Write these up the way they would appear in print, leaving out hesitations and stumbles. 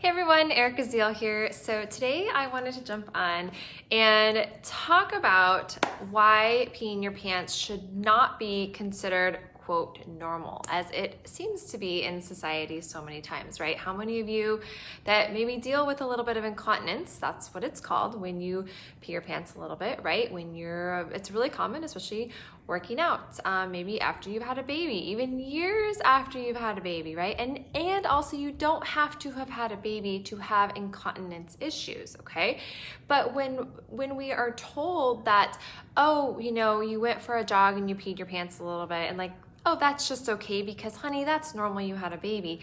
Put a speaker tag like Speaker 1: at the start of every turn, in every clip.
Speaker 1: Hey everyone, Erica Zeal here. So today I wanted to jump on and talk about why peeing your pants should not be considered quote normal, as it seems to be in society so many times, right? How many of you that maybe deal with a little bit of incontinence, that's what it's called when you pee your pants a little bit, right? It's really common, especially working out, maybe after you've had a baby, even years after you've had a baby, right? And also you don't have to have had a baby to have incontinence issues, okay? But when we are told that, oh, you went for a jog and you peed your pants a little bit, and like, oh, that's just okay because honey, that's normal, you had a baby.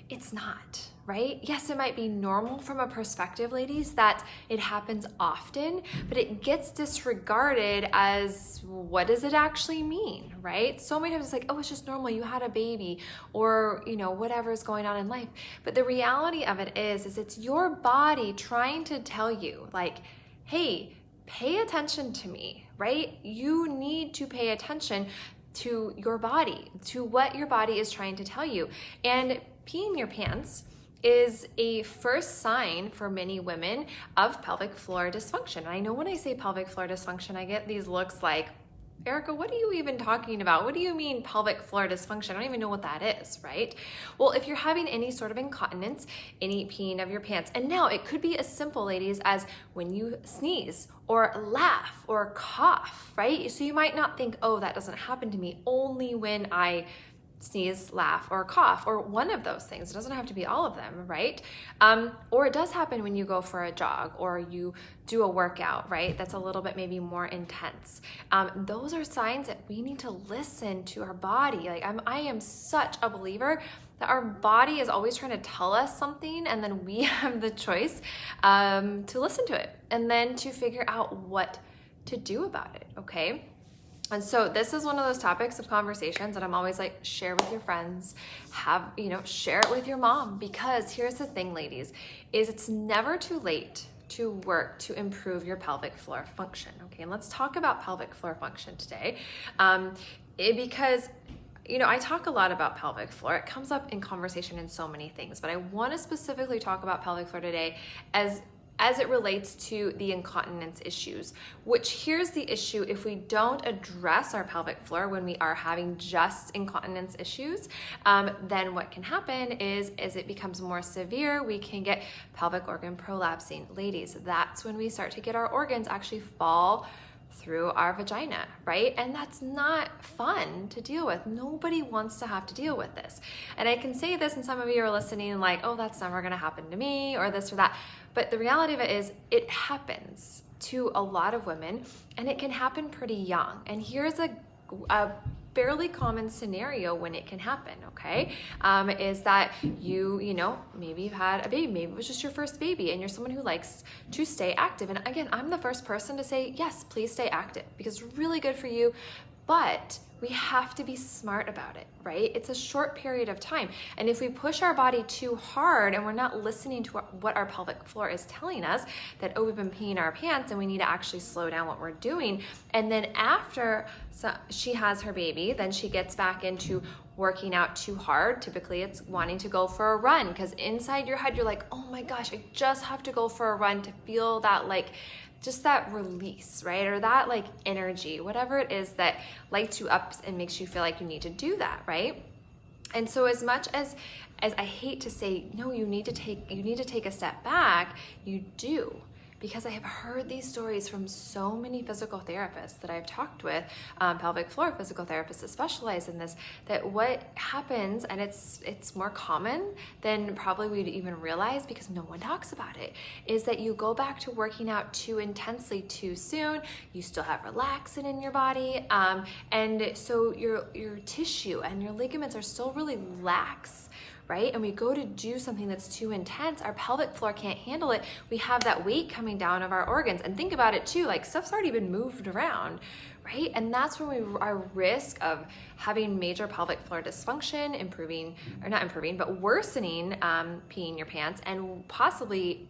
Speaker 1: It's not, right? Yes, it might be normal from a perspective, ladies, that it happens often, but it gets disregarded as what does it actually mean, right? So many times it's like, oh, it's just normal, you had a baby, or whatever is going on in life. But the reality of it is it's your body trying to tell you, like, hey, pay attention to me, right? You need to pay attention to your body, to what your body is trying to tell you. And peeing your pants is a first sign for many women of pelvic floor dysfunction. And I know when I say pelvic floor dysfunction, I get these looks like, Erica, what are you even talking about? What do you mean pelvic floor dysfunction? I don't even know what that is, right? Well, if you're having any sort of incontinence, any peeing of your pants, and now it could be as simple, ladies, as when you sneeze or laugh or cough, right? So you might not think, oh, that doesn't happen to me only when I sneeze, laugh, or cough, or one of those things. It doesn't have to be all of them, right? Or it does happen when you go for a jog or you do a workout, right? That's a little bit maybe more intense. Those are signs that we need to listen to our body. Like I am such a believer that our body is always trying to tell us something, and then we have the choice to listen to it and then to figure out what to do about it, okay? And so this is one of those topics of conversations that I'm always like, share with your friends, share it with your mom, because here's the thing, ladies, is it's never too late to work to improve your pelvic floor function. Okay, and let's talk about pelvic floor function today. Because I talk a lot about pelvic floor. It comes up in conversation in so many things, but I want to specifically talk about pelvic floor today as it relates to the incontinence issues, which here's the issue: if we don't address our pelvic floor when we are having just incontinence issues, then what can happen is it becomes more severe. We can get pelvic organ prolapsing. Ladies, that's when we start to get our organs actually fall through our vagina, right? And that's not fun to deal with. Nobody wants to have to deal with this. And I can say this, and some of you are listening like, oh, that's never gonna happen to me, or this or that. But the reality of it is it happens to a lot of women, and it can happen pretty young. And here's a fairly common scenario when it can happen, okay? Is that maybe you've had a baby, maybe it was just your first baby, and you're someone who likes to stay active. And again, I'm the first person to say, yes, please stay active, because it's really good for you, but we have to be smart about it, right? It's a short period of time. And if we push our body too hard and we're not listening to what our pelvic floor is telling us, that, oh, we've been peeing our pants and we need to actually slow down what we're doing. And then after she has her baby, then she gets back into working out too hard. Typically it's wanting to go for a run, because inside your head, you're like, oh my gosh, I just have to go for a run to feel that just that release, right? Or that energy, whatever it is that lights you up and makes you feel like you need to do that, right? And so as much as I hate to say, no, you need to take a step back, you do. Because I have heard these stories from so many physical therapists that I've talked with, pelvic floor physical therapists that specialize in this, that what happens, and it's more common than probably we'd even realize because no one talks about it, is that you go back to working out too intensely too soon. You still have relaxin in your body, and so your tissue and your ligaments are still really lax, right? And we go to do something that's too intense, our pelvic floor can't handle it. We have that weight coming down of our organs. And think about it too, stuff's already been moved around, right? And that's when we are risk of having major pelvic floor dysfunction, worsening peeing your pants, and possibly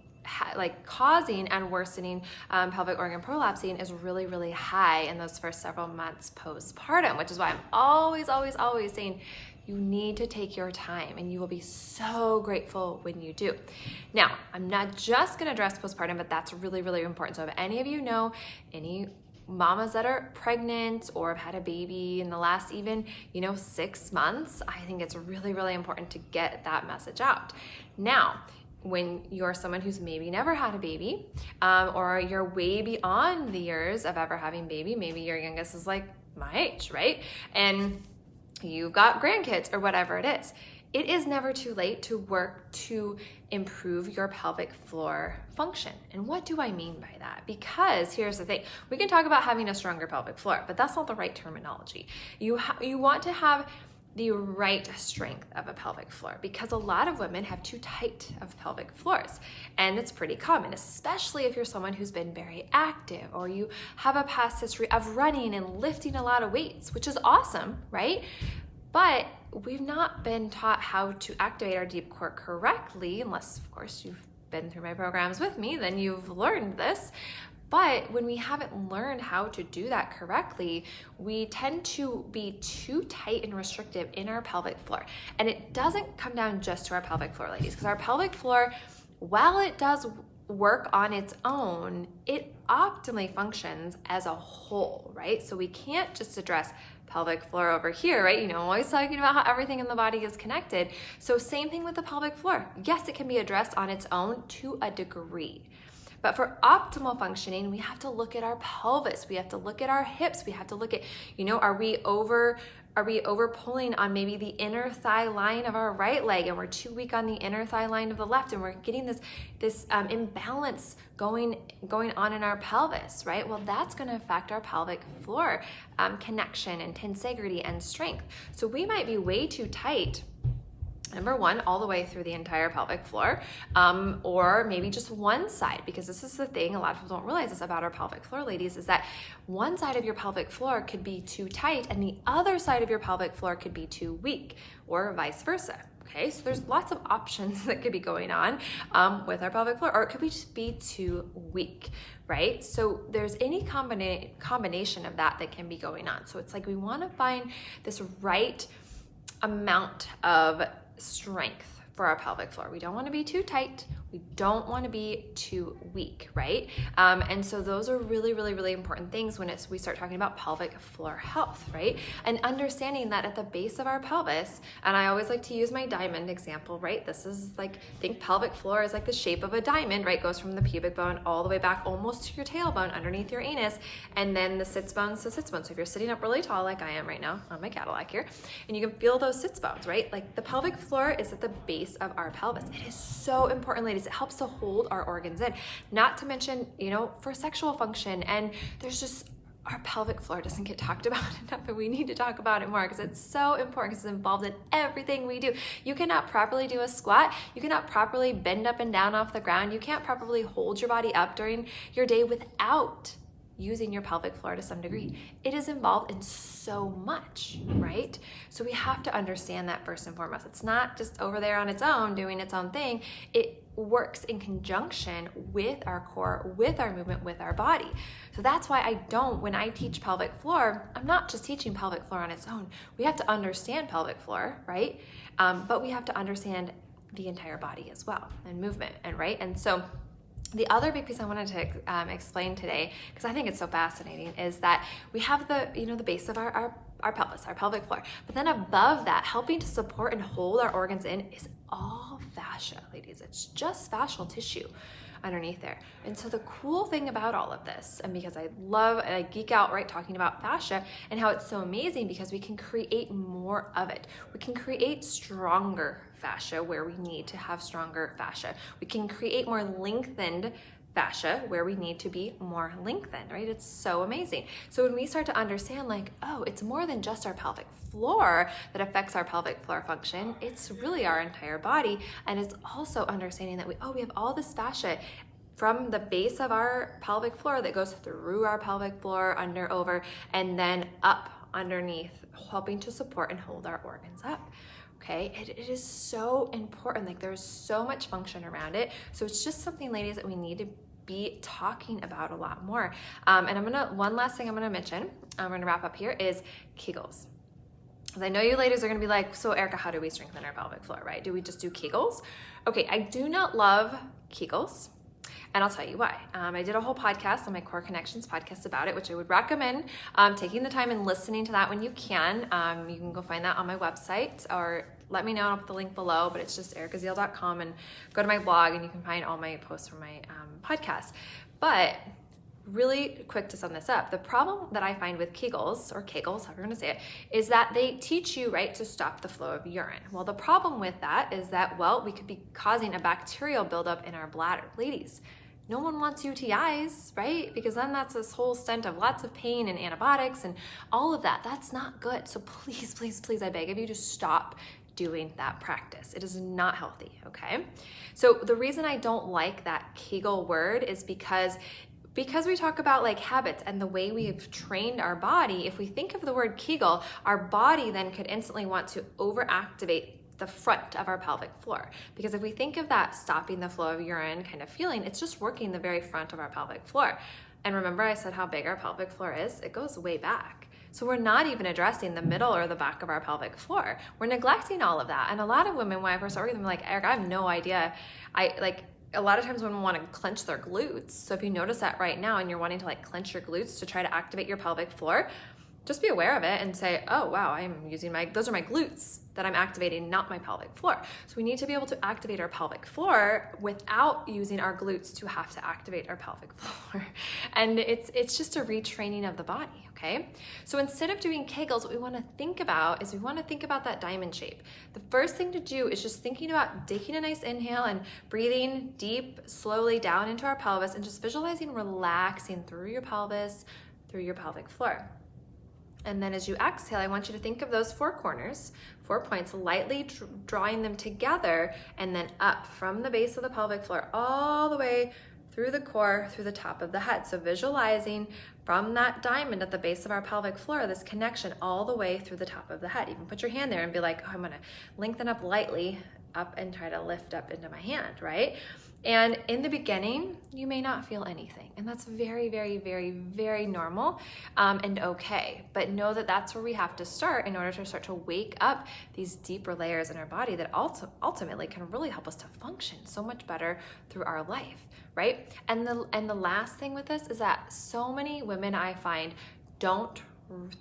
Speaker 1: causing and worsening pelvic organ prolapsing is really, really high in those first several months postpartum, which is why I'm always saying, You need to take your time, and you will be so grateful when you do. Now, I'm not just gonna address postpartum, but that's really, really important. So if any of you know any mamas that are pregnant or have had a baby in the last even 6 months, I think it's really, really important to get that message out. Now, when you're someone who's maybe never had a baby, or you're way beyond the years of ever having a baby, maybe your youngest is like my age, right? And you've got grandkids or whatever it is never too late to work to improve your pelvic floor function. And what do I mean by that? Because here's the thing, we can talk about having a stronger pelvic floor, but that's not the right terminology. You want to have the right strength of a pelvic floor, because a lot of women have too tight of pelvic floors, and it's pretty common, especially if you're someone who's been very active or you have a past history of running and lifting a lot of weights, which is awesome, right? But we've not been taught how to activate our deep core correctly, unless of course you've been through my programs with me, then you've learned this. But when we haven't learned how to do that correctly, we tend to be too tight and restrictive in our pelvic floor. And it doesn't come down just to our pelvic floor, ladies, because our pelvic floor, while it does work on its own, it optimally functions as a whole, right? So we can't just address pelvic floor over here, right? I'm always talking about how everything in the body is connected. So same thing with the pelvic floor. Yes, it can be addressed on its own to a degree. But for optimal functioning, we have to look at our pelvis. We have to look at our hips. We have to look at, are we over pulling on maybe the inner thigh line of our right leg, and we're too weak on the inner thigh line of the left, and we're getting this imbalance going on in our pelvis, right? Well, that's going to affect our pelvic floor connection and tensegrity and strength. So we might be way too tight, number one, all the way through the entire pelvic floor, or maybe just one side, because this is the thing, a lot of people don't realize this about our pelvic floor, ladies, is that one side of your pelvic floor could be too tight and the other side of your pelvic floor could be too weak, or vice versa. Okay, so there's lots of options that could be going on with our pelvic floor, or it could just be too weak, right? So there's any combination of that can be going on. So it's like we want to find this right amount of strength for our pelvic floor. We don't want to be too tight. We don't want to be too weak, right? And so those are really, really, really important things when we start talking about pelvic floor health, right? And understanding that at the base of our pelvis, and I always like to use my diamond example, right? This is like, think pelvic floor is like the shape of a diamond, right? Goes from the pubic bone all the way back almost to your tailbone underneath your anus, and then the sits bones to sits bones. So if you're sitting up really tall like I am right now on my Cadillac here, and you can feel those sits bones, right? Like the pelvic floor is at the base of our pelvis. It is so important, ladies. It helps to hold our organs in, not to mention, for sexual function. And there's just, our pelvic floor doesn't get talked about enough, and we need to talk about it more because it's so important, because it's involved in everything we do. You cannot properly do a squat. You cannot properly bend up and down off the ground. You can't properly hold your body up during your day without using your pelvic floor to some degree. It is involved in so much, right? So we have to understand that first and foremost. It's not just over there on its own doing its own thing. It works in conjunction with our core, with our movement, with our body. So that's why when I teach pelvic floor, I'm not just teaching pelvic floor on its own. We have to understand pelvic floor, right? But we have to understand the entire body as well, and movement, and right? And so the other big piece I wanted to explain today, because I think it's so fascinating, is that we have the base of our pelvis, our pelvic floor. But then above that, helping to support and hold our organs in, is all fascia, ladies. It's just fascial tissue underneath there. And so the cool thing about all of this, and because I love and I geek out, right, talking about fascia and how it's so amazing, because we can create more of it. We can create stronger fascia where we need to have stronger fascia. We can create more lengthened fascia where we need to be more lengthened, right? It's so amazing. So when we start to understand, like, oh, it's more than just our pelvic floor that affects our pelvic floor function, it's really our entire body. And it's also understanding that we have all this fascia from the base of our pelvic floor that goes through our pelvic floor, under, over, and then up underneath, helping to support and hold our organs up. Okay, it is so important. Like, there's so much function around it. So it's just something, ladies, that we need to be talking about a lot more. And one last thing I'm gonna mention, I'm gonna wrap up here, is Kegels. I know you ladies are gonna be like, so Erica, how do we strengthen our pelvic floor, right? Do we just do Kegels? Okay, I do not love Kegels. And I'll tell you why. I did a whole podcast on my Core Connections podcast about it, which I would recommend taking the time and listening to that when you can. You can go find that on my website, or let me know, I'll put the link below, but it's just ericazeal.com, and go to my blog and you can find all my posts from my podcast. But really quick to sum this up, the problem that I find with Kegels, or Kegels, however you're gonna say it, is that they teach you, right, to stop the flow of urine. Well, the problem with that is that, well, we could be causing a bacterial buildup in our bladder. Ladies, no one wants UTIs, right? Because then that's this whole stint of lots of pain and antibiotics and all of that. That's not good. So please, please, please, I beg of you to stop doing that practice. It is not healthy, okay? So the reason I don't like that Kegel word is because we talk about like habits and the way we've trained our body. If we think of the word Kegel, our body then could instantly want to overactivate the front of our pelvic floor. Because if we think of that stopping the flow of urine kind of feeling, it's just working the very front of our pelvic floor. And remember I said how big our pelvic floor is? It goes way back. So we're not even addressing the middle or the back of our pelvic floor. We're neglecting all of that. And a lot of women, when I first start with them, like, Eric, I have no idea. A lot of times women want to clench their glutes. So if you notice that right now and you're wanting to like clench your glutes to try to activate your pelvic floor, just be aware of it and say, oh wow, I'm using those are my glutes that I'm activating, not my pelvic floor. So we need to be able to activate our pelvic floor without using our glutes to have to activate our pelvic floor. And it's just a retraining of the body, okay? So instead of doing Kegels, what we wanna think about is that diamond shape. The first thing to do is just thinking about taking a nice inhale and breathing deep, slowly down into our pelvis, and just visualizing relaxing through your pelvis, through your pelvic floor. And then as you exhale, I want you to think of those 4 corners, 4 points, lightly drawing them together, and then up from the base of the pelvic floor all the way through the core, through the top of the head. So visualizing from that diamond at the base of our pelvic floor, this connection all the way through the top of the head. Even put your hand there and be like, oh, I'm gonna lengthen up lightly up and try to lift up into my hand, right? And in the beginning, you may not feel anything. And that's very, very, very, very normal and okay. But know that that's where we have to start in order to start to wake up these deeper layers in our body that ultimately can really help us to function so much better through our life, right? And the last thing with this is that so many women I find don't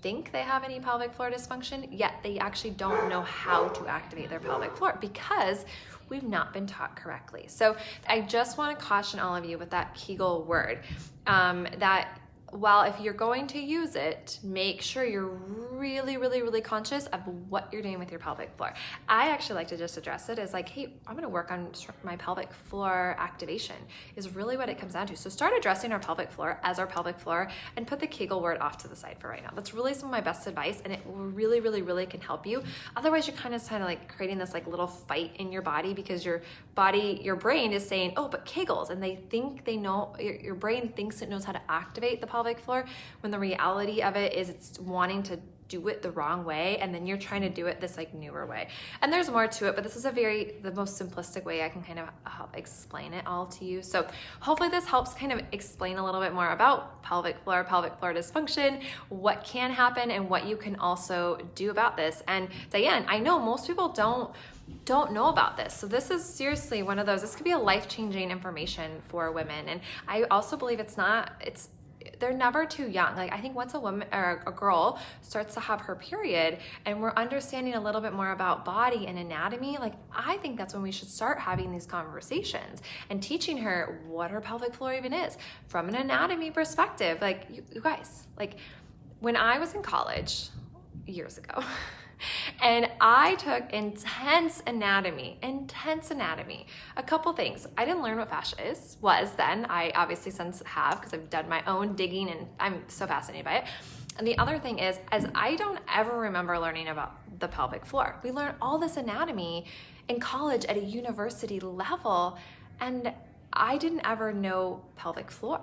Speaker 1: think they have any pelvic floor dysfunction, yet they actually don't know how to activate their pelvic floor because we've not been taught correctly. So I just want to caution all of you with that Kegel word, that while if you're going to use it, make sure you're really, really, really conscious of what you're doing with your pelvic floor. I actually like to just address it as like, hey, I'm gonna work on my pelvic floor activation is really what it comes down to. So start addressing our pelvic floor as our pelvic floor and put the Kegel word off to the side for right now. That's really some of my best advice, and it really, really, really can help you. Otherwise, you're kind of like creating this like little fight in your body because your brain is saying, oh, but Kegels, and they think they know, your brain thinks it knows how to activate the pelvic floor, when the reality of it is it's wanting to do it the wrong way, and then you're trying to do it this like newer way. And there's more to it, but this is the most simplistic way I can kind of help explain it all to you. So hopefully this helps kind of explain a little bit more about pelvic floor dysfunction, what can happen, and what you can also do about this. And Diane, I know most people don't know about this. So this is seriously one of those, this could be a life-changing information for women. And I also believe they're never too young. Like I think once a woman or a girl starts to have her period and we're understanding a little bit more about body and anatomy, like I think that's when we should start having these conversations and teaching her what her pelvic floor even is from an anatomy perspective. Like you guys, like when I was in college years ago, and I took intense anatomy. A couple things. I didn't learn what fascia was then. I obviously since have, because I've done my own digging and I'm so fascinated by it. And the other thing is I don't ever remember learning about the pelvic floor. We learn all this anatomy in college at a university level, and I didn't ever know pelvic floor.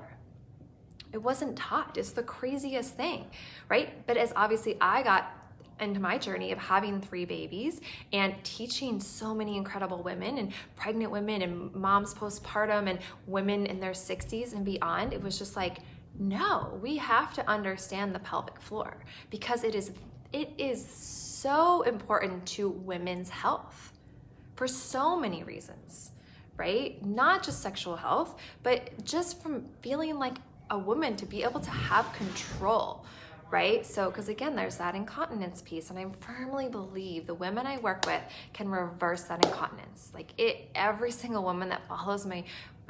Speaker 1: It wasn't taught. It's the craziest thing, right? But as obviously I got into my journey of having 3 babies and teaching so many incredible women and pregnant women and moms postpartum and women in their 60s and beyond, it was just like, no, we have to understand the pelvic floor because it is it is so important to women's health for so many reasons, right? Not just sexual health, but just from feeling like a woman to be able to have control, right? So, because again, there's that incontinence piece, and I firmly believe the women I work with can reverse that incontinence. Like every single woman that follows my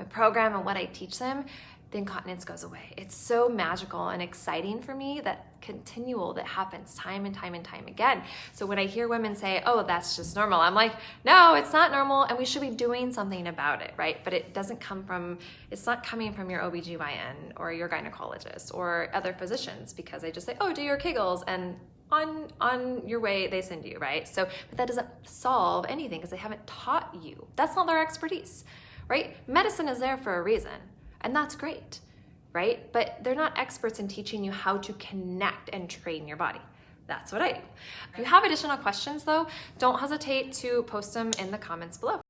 Speaker 1: program and what I teach them, the incontinence goes away. It's so magical and exciting for me, that that happens time and time and time again. So when I hear women say, oh, that's just normal, I'm like, no, it's not normal, and we should be doing something about it, right? But it's not coming from your OBGYN or your gynecologist or other physicians, because they just say, oh, do your Kegels, and on your way they send you, right? So, but that doesn't solve anything, because they haven't taught you. That's not their expertise, right? Medicine is there for a reason, and that's great, right? But they're not experts in teaching you how to connect and train your body. That's what I do. If you have additional questions though, don't hesitate to post them in the comments below.